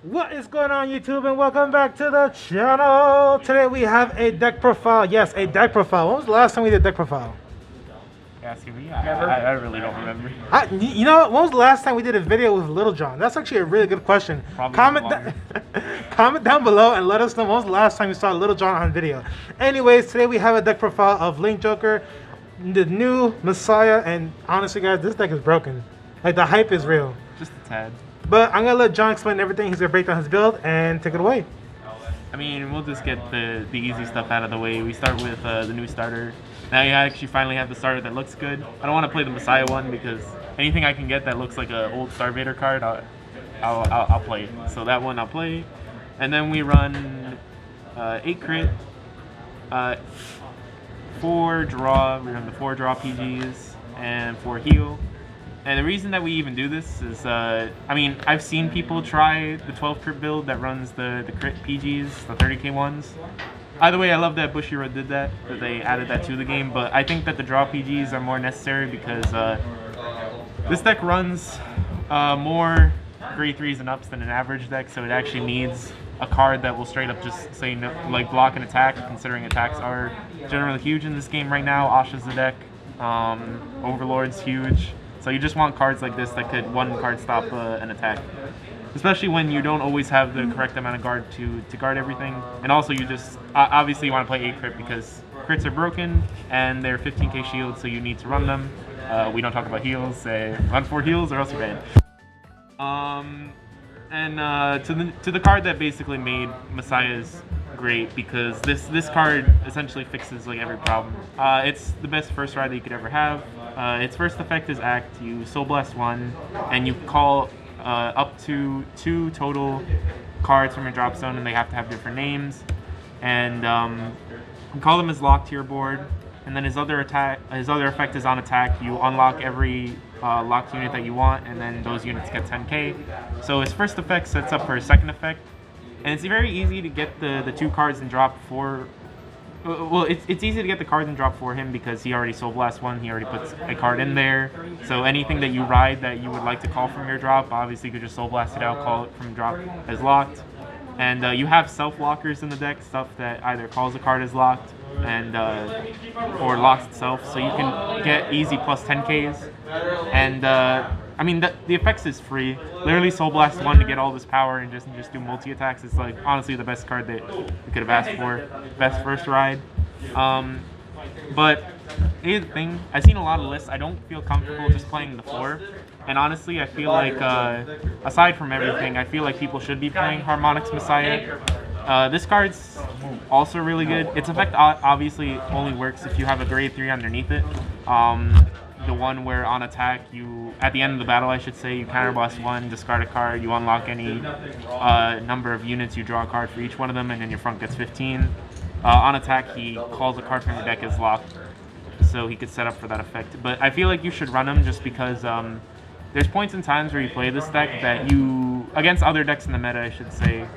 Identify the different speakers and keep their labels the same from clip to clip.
Speaker 1: What is going on, YouTube, and welcome back to the channel. Today we have a deck profile. Yes, a deck profile. When was the last time we did deck profile?
Speaker 2: Asking me? I really don't remember.
Speaker 1: You know what? When was the last time we did a video with Lil John? That's actually a really good question.
Speaker 2: Probably
Speaker 1: Comment down below and let us know when was the last time you saw Lil John on video. Anyways, today we have a deck profile of Link Joker, the new Messiah, and honestly, guys, this deck is broken. Like, the hype is real.
Speaker 2: Just a tad.
Speaker 1: But I'm gonna let John explain everything. He's gonna break down his build and take it away.
Speaker 2: I mean, we'll just get the easy stuff out of the way. We start with the new starter. Now you actually finally have the starter that looks good. I don't want to play the Messiah one because anything I can get that looks like an old Starvader card, I'll play. So that one I'll play. And then we run 8 crit, 4 draw. We run the 4 draw PGs and 4 heal. And the reason that we even do this is, I mean, I've seen people try the 12 crit build that runs the crit PGs, the 30k ones. Either way, I love that Bushiroad did that they added that to the game, but I think that the draw PGs are more necessary because this deck runs more grade 3s and ups than an average deck, so it actually needs a card that will straight up just say no, like block and attack, considering attacks are generally huge in this game right now. Asha's the deck, Overlord's huge. So you just want cards like this that could one card stop an attack. Especially when you don't always have the correct amount of guard to guard everything. And also you just, obviously you want to play 8 crit because crits are broken and they're 15k shields, so you need to run them. We don't talk about heals, run 4 heals or else you're bad. To the card that basically made Messiah's great, because this card essentially fixes like every problem. It's the best first ride that you could ever have. Its first effect is Act. You Soul Blast 1, and you call up to 2 total cards from your drop zone, and they have to have different names. And you call them as locked to your board. And then his other effect is on attack. You unlock every locked unit that you want, and then those units get 10k. So his first effect sets up for his second effect. And it's very easy to get the 2 cards and drop for. Well, it's easy to get the cards and drop for him because he already Soul Blast 1. He already puts a card in there. So anything that you ride that you would like to call from your drop, obviously you could just Soul Blast it out, call it from drop as locked. And you have self lockers in the deck, stuff that either calls a card as locked and or locks itself. So you can get easy plus 10ks. And I mean, the effects is free. Literally Soul Blast 1 to get all this power and just do multi-attacks. It's like honestly the best card that we could have asked for. Best first ride. But here's the thing. I've seen a lot of lists. I don't feel comfortable just playing the 4. And honestly, I feel like, aside from everything, I feel like people should be playing Harmonix Messiah. This card's also really good. Its effect obviously only works if you have a grade 3 underneath it. The one where on attack, at the end of the battle, I should say, you counterblast 1, discard a card, you unlock any number of units, you draw a card for each one of them, and then your front gets 15. On attack, he calls a card from your deck as locked, so he could set up for that effect. But I feel like you should run him just because there's points and times where you play this deck that you, against other decks in the meta, I should say,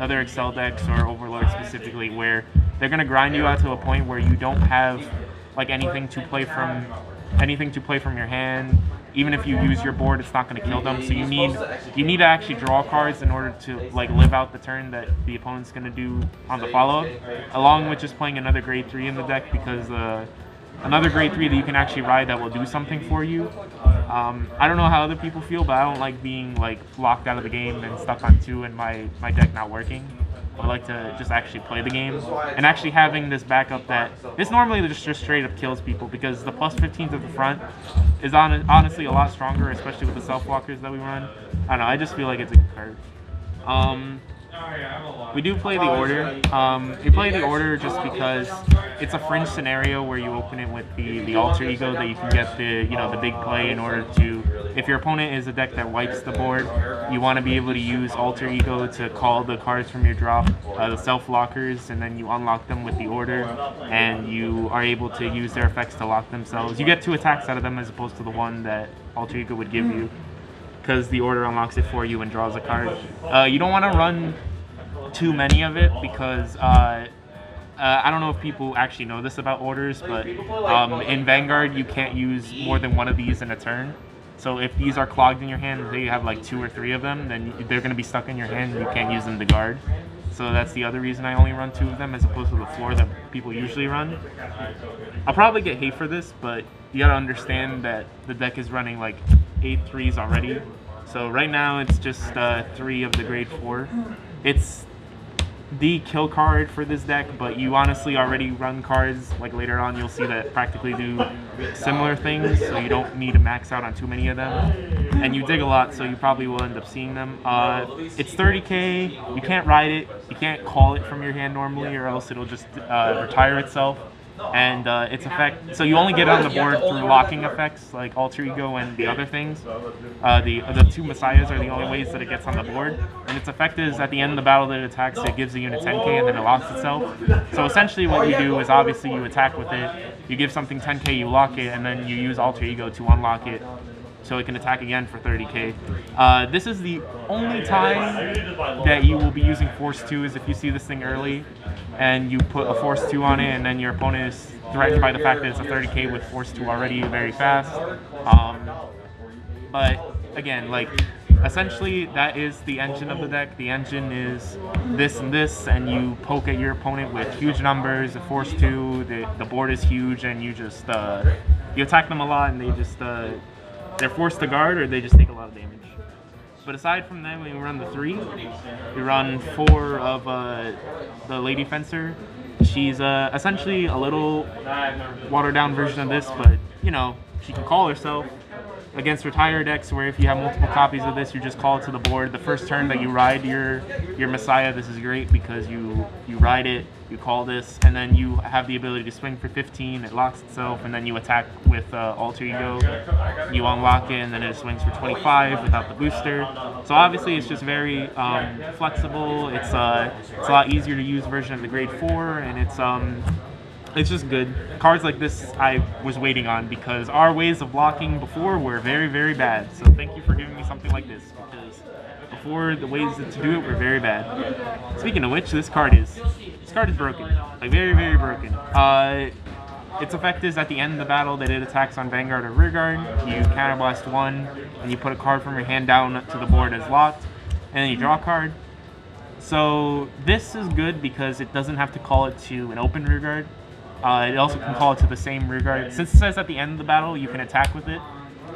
Speaker 2: other Excel decks or Overlord specifically, where they're going to grind you out to a point where you don't have like anything to play from your hand. Even if you use your board, it's not going to kill them. So you need to actually draw cards in order to like live out the turn that the opponent's going to do on the follow-up, along with just playing another grade 3 in the deck, because another grade 3 that you can actually ride that will do something for you. I don't know how other people feel, but I don't like being like locked out of the game and stuck on 2 and my deck not working. I like to just actually play the game, and actually having this backup that this normally just straight up kills people, because the plus 15s at the front is honestly a lot stronger, especially with the self lockers that we run. I don't know, I just feel like it's a good card. We do play the order. We play the order just because it's a fringe scenario where you open it with the alter ego that you can get the big play in order to. If your opponent is a deck that wipes the board, you want to be able to use alter ego to call the cards from your drop, the self lockers, and then you unlock them with the order, and you are able to use their effects to lock themselves. You get 2 attacks out of them as opposed to the one that alter ego would give you, because the order unlocks it for you and draws a card. You don't want to run too many of it because I don't know if people actually know this about orders, but in Vanguard you can't use more than one of these in a turn. So if these are clogged in your hand, say you have like 2 or 3 of them, then they're going to be stuck in your hand and you can't use them to guard. So that's the other reason I only run 2 of them as opposed to the floor that people usually run. I'll probably get hate for this, but you gotta understand that the deck is running like 8 3s already. So right now it's just 3 of the grade 4. It's the kill card for this deck, but you honestly already run cards, like later on you'll see that practically do similar things, so you don't need to max out on too many of them. And you dig a lot, so you probably will end up seeing them. It's 30k, you can't ride it, you can't call it from your hand normally, or else it'll just retire itself. And its effect, so you only get it on the board through locking effects like Alter Ego and the other things. The 2 Messiahs are the only ways that it gets on the board. And its effect is at the end of the battle that it attacks, it gives the unit 10k and then it locks itself. So essentially what you do is obviously you attack with it, you give something 10k, you lock it, and then you use Alter Ego to unlock it so it can attack again for 30k. This is the only time that you will be using Force 2 is if you see this thing early and you put a Force 2 on it and then your opponent is threatened by the fact that it's a 30k with Force 2 already very fast. But again, like essentially that is the engine of the deck. The engine is this and this, and you poke at your opponent with huge numbers, a Force 2, the board is huge, and you just you attack them a lot and they just they're forced to guard or they just take a lot of damage. But aside from that, when you run the 3, you run 4 of the Lady Fencer. She's essentially a little watered down version of this, but you know, she can call herself against retire decks where if you have multiple copies of this, you just call it to the board. The first turn that you ride your Messiah, this is great because you ride it, you call this, and then you have the ability to swing for 15, it locks itself, and then you attack with Alter Ego, you unlock it, and then it swings for 25 without the booster. So obviously it's just very flexible, it's a lot easier to use version of the grade 4, and it's just good. Cards like this I was waiting on because our ways of blocking before were very, very bad. So thank you for giving me something like this because before the ways to do it were very bad. Speaking of which, this card is broken. Like very, very broken. Its effect is at the end of the battle that it attacks on Vanguard or Rearguard. You counterblast 1 and you put a card from your hand down to the board as locked, and then you draw a card. So this is good because it doesn't have to call it to an open Rearguard. It also can call it to the same Rearguard. Since it says at the end of the battle, you can attack with it.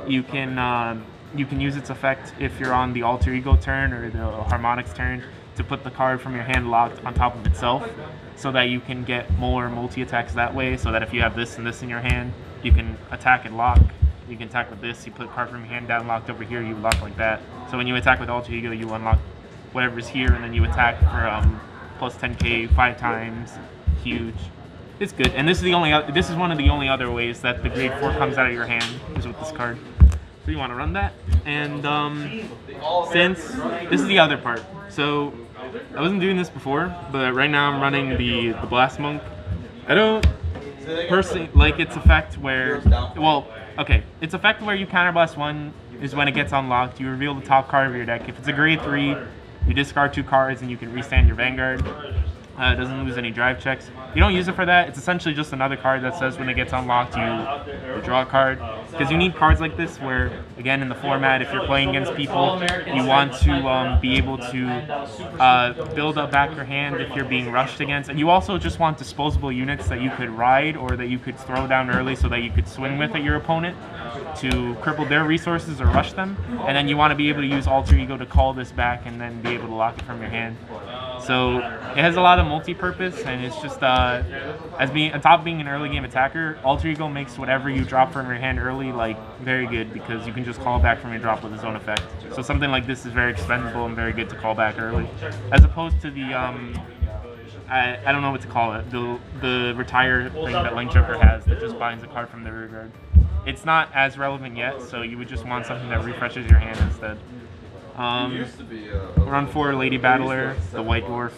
Speaker 2: You can use its effect if you're on the Alter Ego turn or the Harmonics turn to put the card from your hand locked on top of itself, so that you can get more multi-attacks that way. So that if you have this and this in your hand, you can attack and lock. You can attack with this. You put a card from your hand down, locked over here. You lock like that. So when you attack with Alter Ego, you unlock whatever's here, and then you attack for plus 10k 5 times. Huge. It's good, and this is one of the only other ways that the grade 4 comes out of your hand is with this card. So you want to run that, and since this is the other part. So I wasn't doing this before, but right now I'm running the Blast Monk. I don't personally like its effect where, its effect where you counterblast 1 is when it gets unlocked. You reveal the top card of your deck. If it's a grade 3, you discard 2 cards and you can restand your Vanguard. It doesn't lose any drive checks. You don't use it for that. It's essentially just another card that says when it gets unlocked, you draw a card. Because you need cards like this where, again, in the format, if you're playing against people, you want to be able to build up back your hand if you're being rushed against. And you also just want disposable units that you could ride or that you could throw down early so that you could swing with at your opponent to cripple their resources or rush them. And then you want to be able to use Alter Ego to call this back and then be able to lock it from your hand. So it has a lot of multi-purpose, and it's just on top of being an early game attacker, Alter Ego makes whatever you drop from your hand early like very good because you can just call back from your drop with its own effect. So something like this is very expendable and very good to call back early, as opposed to the I don't know what to call it, the retire thing that Link Joker has that just binds a card from the rear guard. It's not as relevant yet, so you would just want something that refreshes your hand instead. Run 4 Lady Battler, the White Dwarf.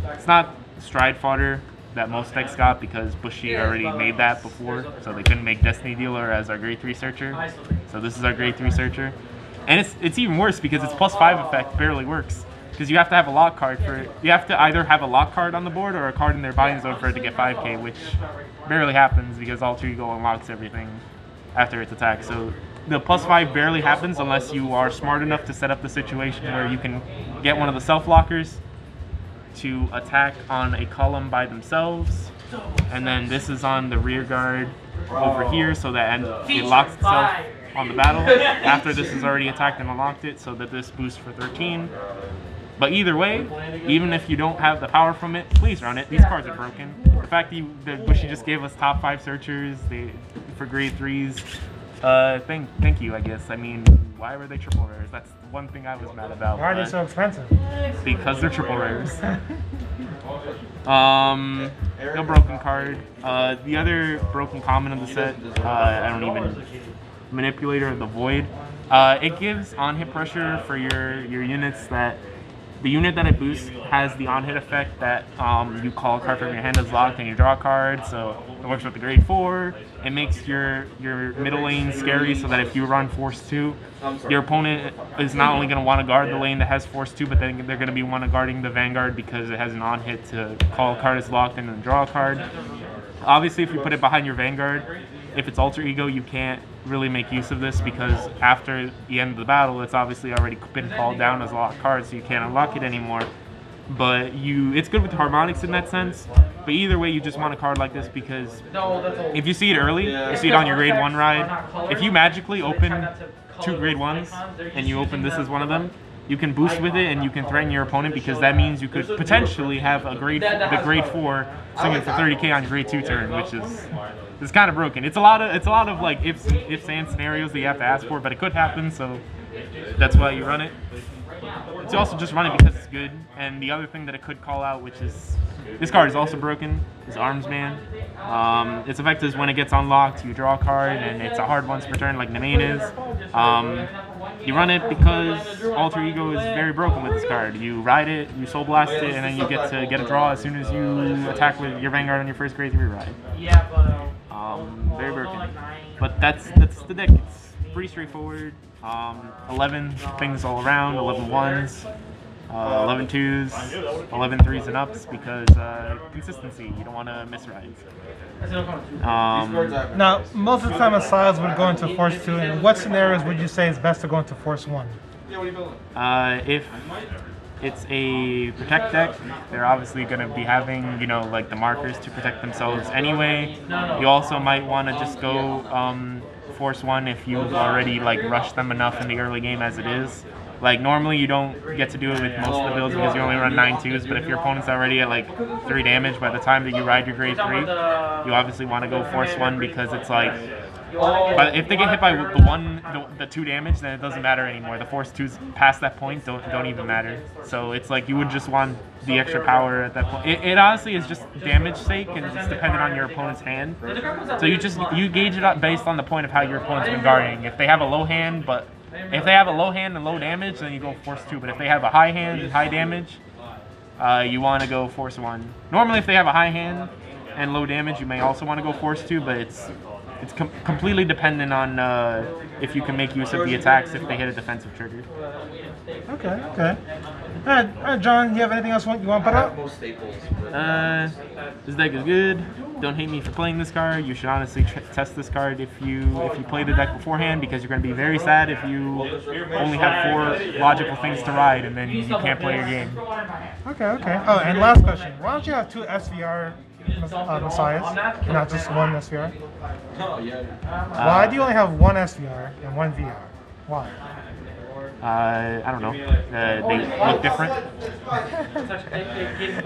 Speaker 2: It's not Stride Fodder that most decks got because Bushy already made that before, so they couldn't make Destiny Dealer as our grade 3 searcher. So this is our grade 3 searcher. And it's even worse because its +5 effect barely works. Because you have to have a lock card for it. You have to either have a lock card on the board or a card in their binding zone for it to get 5k, which barely happens because Alter Ego unlocks everything after its attack. So the +5 barely happens unless you are smart enough to set up the situation where you can get one of the self-lockers to attack on a column by themselves. And then this is on the rear guard over here, so that it locks itself on the battle after this has already attacked and unlocked it, so that this boosts for 13. But either way, even if you don't have the power from it, please run it. These cards are broken. The fact that Bushy just gave us top 5 searchers for grade 3s, thank you, I guess. I mean, why were they triple rares? That's one thing I was mad about.
Speaker 1: Why are they so expensive?
Speaker 2: Because they're triple rares. No broken card. The other broken common of the set, I don't even... Manipulator of the Void. It gives on-hit pressure for your units that... The unit that it boosts has the on-hit effect that you call a card from your hand is locked and you draw a card, so it works with the grade 4. It makes your middle lane scary so that if you run Force 2, your opponent is not only going to want to guard the lane that has Force 2, but then they're going to be guarding the Vanguard because it has an on-hit to call a card is locked and then draw a card. Obviously, if you put it behind your Vanguard, if it's Alter Ego, you can't really make use of this because after the end of the battle, it's obviously already been called down as a locked card, so you can't unlock it anymore. But it's good with harmonics in that sense. But either way, you just want a card like this because if you see it early, you see it on your grade 1 ride. If you magically open 2 grade 1s and you open this as one of them, you can boost with it and you can threaten your opponent because that means you could potentially have the grade 4 swinging for 30k on your grade 2 turn, which is it's kind of broken. It's a lot of like ifs and scenarios that you have to ask for, but it could happen, so that's why you run it. It's also just run it because it's good. And the other thing that it could call out, which is this card is also broken, is Arms Man. Its effect is when it gets unlocked, you draw a card, and it's a hard once per turn like the main is. You run it because Alter Ego is very broken with this card. You ride it, you Soul Blast it, and then you get to get a draw as soon as you attack with your Vanguard on your first grade 3 ride. Very broken. But that's the deck. It's pretty straightforward. 11 things all around, 11 ones, 11 twos, 11 threes and ups because consistency. You don't want to miss rides.
Speaker 1: Now, most of the time, Messiahs would go into Force 2. In what scenarios would you say it's best to go into Force 1?
Speaker 2: If it's a protect deck, they're obviously going to be having, like the markers to protect themselves anyway. You also might want to just go Force 1 if you've already rushed them enough in the early game as it is. Like normally you don't get to do it with most of the builds because you only run 9 twos, but if your opponent's already at 3 damage by the time that you ride your grade 3, you obviously want to go Force 1 because it's but if they get hit by the 2 damage, then it doesn't matter anymore. The Force 2s past that point don't even matter. So it's you would just want the extra power at that point. It honestly is just damage sake and it's dependent on your opponent's hand. So you gauge it up based on the point of how your opponent's been guarding. If they have a low hand and low damage, then you go Force 2. But if they have a high hand and high damage, you want to go Force 1. Normally, if they have a high hand and low damage, you may also want to go Force 2, but it's completely dependent on if you can make use of the attacks if they hit a defensive trigger.
Speaker 1: Okay. All right, John, you have anything else you want to put up?
Speaker 2: This deck is good. Don't hate me for playing this card. You should honestly test this card if you play the deck beforehand because you're going to be very sad if you only have 4 logical things to ride and then you can't play your game.
Speaker 1: Okay. Oh, and last question. Why don't you have 2 SVR Messiahs, not just 1 SVR? Why do you only have 1 SVR and 1 VR? Why?
Speaker 2: I don't know. They look different.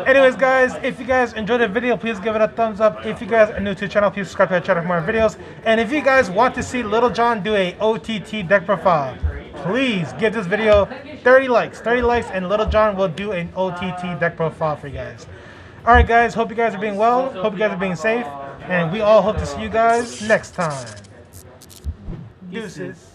Speaker 1: Anyways, guys, if you guys enjoyed the video, please give it a thumbs up. If you guys are new to the channel, please subscribe to the channel for more videos. And if you guys want to see Lil John do a OTT deck profile, please give this video 30 likes. 30 likes, and Lil John will do an OTT deck profile for you guys. All right, guys. Hope you guys are being well. Hope you guys are being safe. And we all hope to see you guys next time. Deuces.